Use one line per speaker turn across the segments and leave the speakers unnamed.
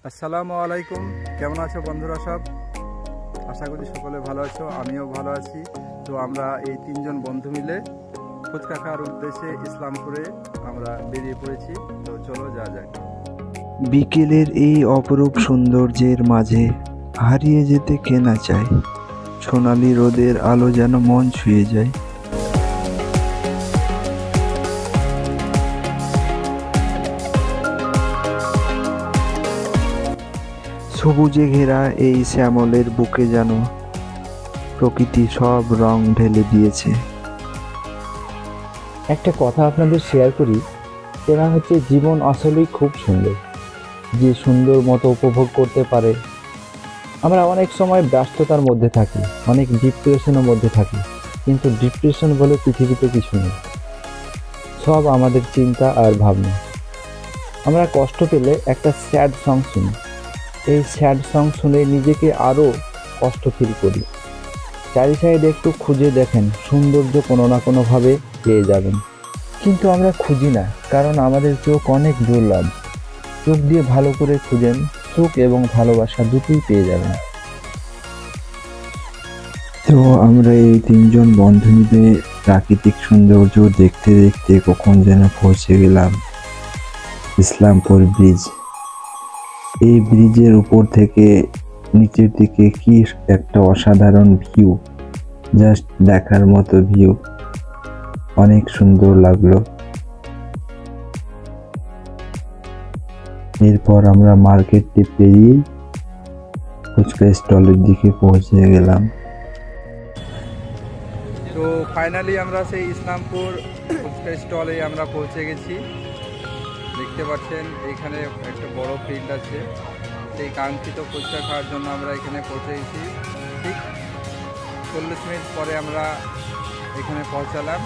আসসালামু আলাইকুম, কেমন আছো বন্ধুরা? সব আশা করি সকলে ভালো আছো, আমিও ভালো আছি। তো আমরা এই তিনজন বন্ধু মিলে ফুচকা খাওয়ার উদ্দেশ্যে ইসলামপুরে আমরা বেরিয়ে পড়েছি। তো চলো যাওয়া যাক।
বিকেলের এই অপরূপ সৌন্দর্যের মাঝে হারিয়ে যেতে কে না চায়। সোনালি রোদের আলো যেন মন ছুঁয়ে যায়। সবুজে ঘেরা এই শ্যামলের বুকে যেন প্রকৃতি সব রং ঢেলে দিয়েছে।
একটা কথা আপনাদের শেয়ার করি, সেটা হচ্ছে জীবন আসলেই খুব সুন্দর। যে সুন্দর মতো উপভোগ করতে পারে। আমরা অনেক সময় ব্যস্ততার মধ্যে থাকি, অনেক ডিপ্রেশনের মধ্যে থাকি, কিন্তু ডিপ্রেশন বলে পৃথিবীতে কিছু নেই। সব আমাদের চিন্তা আর ভাবনা। আমরা কষ্ট পেলে একটা স্যাড সং শুনি, এই স্যাড সং শুনে নিজেকে আরও কষ্ট ফিল করি। চারি সাইডে একটু খুঁজে দেখেন, সৌন্দর্য কোনো না কোনোভাবে পেয়ে যাবেন। কিন্তু আমরা খুঁজি না, কারণ আমাদের চোখ অনেক দুর্লভ। চোখ দিয়ে ভালো করে খুঁজেন, সুখ এবং ভালোবাসা দুটোই পেয়ে যাবেন।
তো আমরা এই তিনজন বন্ধু মিলে প্রাকৃতিক সৌন্দর্য দেখতে দেখতে কখন যেন পৌঁছে গেলাম ইসলামপুর ব্রিজ। এই ব্রিজের উপর থেকে নিচের দিকে কি একটা অসাধারণ ভিউ, জাস্ট দেখার মতো ভিউ, অনেক সুন্দর লাগলো। এরপর আমরা মার্কেটটি পেরিয়ে ফুচকা স্টলের দিকে পৌঁছে গেলাম।
তো ফাইনালি আমরা সেই ইসলামপুর ফুচকা স্টলে আমরা পৌঁছে গেছি। দেখতে পাচ্ছেন এখানে একটা বড় ফিল্ড আছে। সেই কাঙ্ক্ষিত ফুচকা খাওয়ার জন্য আমরা এখানে পৌঁছে গেছি। ঠিক 40 মিনিট পরে আমরা এখানে পৌঁছালাম।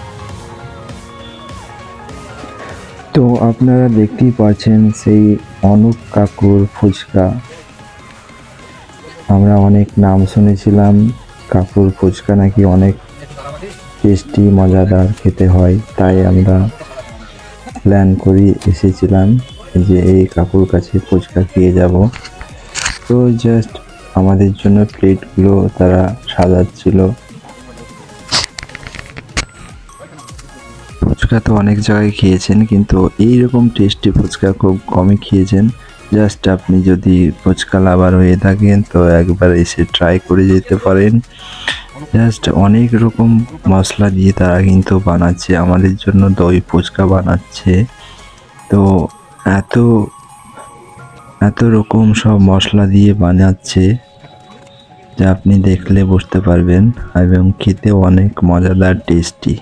তো আপনারা দেখতেই পাচ্ছেন সেই অনুপ কাকুর ফুচকা। আমরা অনেক নাম শুনেছিলাম, কাকুর ফুচকা নাকি অনেক টেস্টি মজাদার খেতে হয়, তাই আমরা প্ল্যান করে এসেছিলাম যে এই কাকুর কাছে ফুচকা খেয়ে যাব। তো জাস্ট আমাদের জন্য প্লেটগুলো তারা সাজাচ্ছিল। ফুচকা তো অনেক জায়গায় খেয়েছেন, কিন্তু এইরকম টেস্টি ফুচকা খুব কমই খেয়েছেন। জাস্ট আপনি যদি ফুচকা লাভার হয়ে থাকেন তো একবার এসে ট্রাই করে যেতে পারেন। জাস্ট অনেক রকম মশলা দিয়ে তারা কিন্তু বানাচ্ছে, আমাদের জন্য দই ফুচকা বানাচ্ছে। তো এত এত রকম সব মশলা দিয়ে বানাচ্ছে যা আপনি দেখলে বুঝতে পারবেন, এবং খেতেও অনেক মজাদার টেস্টি।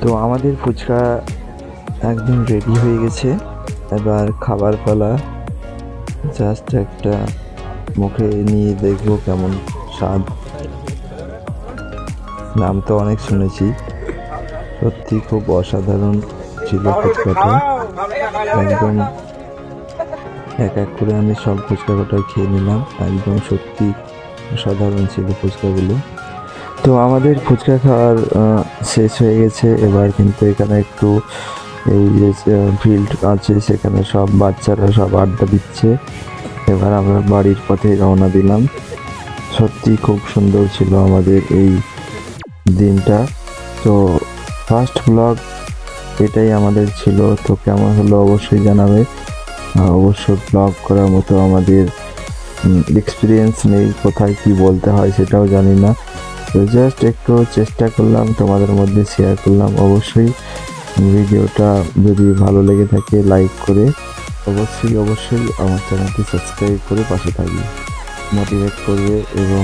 তো আমাদের ফুচকা একদম রেডি হয়ে গেছে। এবার খাবার পালা। জাস্ট একটা মুখে নিয়ে দেখবো কেমন স্বাদ। নাম তো অনেক শুনেছি, সত্যি খুব অসাধারণ ছিল ফুচকাটা। একদম এক এক করে আমি সব ফুচকা কটা খেয়ে নিলাম, একদম সত্যি অসাধারণ ছিল ফুচকাগুলো। তো আমাদের ফুচকা খাওয়ার শেষ হয়ে গেছে। এবার কিন্তু এখানে একটু এই যে ফিল্ড আছে, সেখানে সব বাচ্চারা সব আড্ডা দিচ্ছে। এবার আমরা বাড়ির পথে রওনা দিলাম। সত্যি খুব সুন্দর ছিল আমাদের এই দিনটা। তো ফার্স্ট ব্লগ এটাই আমাদের ছিল। তো কেমন হলো অবশ্যই জানাবে। অবশ্য ব্লগ করার মতো আমাদের এক্সপিরিয়েন্স নেই, কোথায় কি বলতে হয় সেটাও জানি না। তো জাস্ট একটু চেষ্টা করলাম, তোমাদের মধ্যে শেয়ার করলাম। অবশ্যই ভিডিওটা যদি ভালো লেগে থাকে লাইক করে অবশ্যই আমার চ্যানেলটি সাবস্ক্রাইব করে পাশে থাকবে, মোটিভেট করবে এবং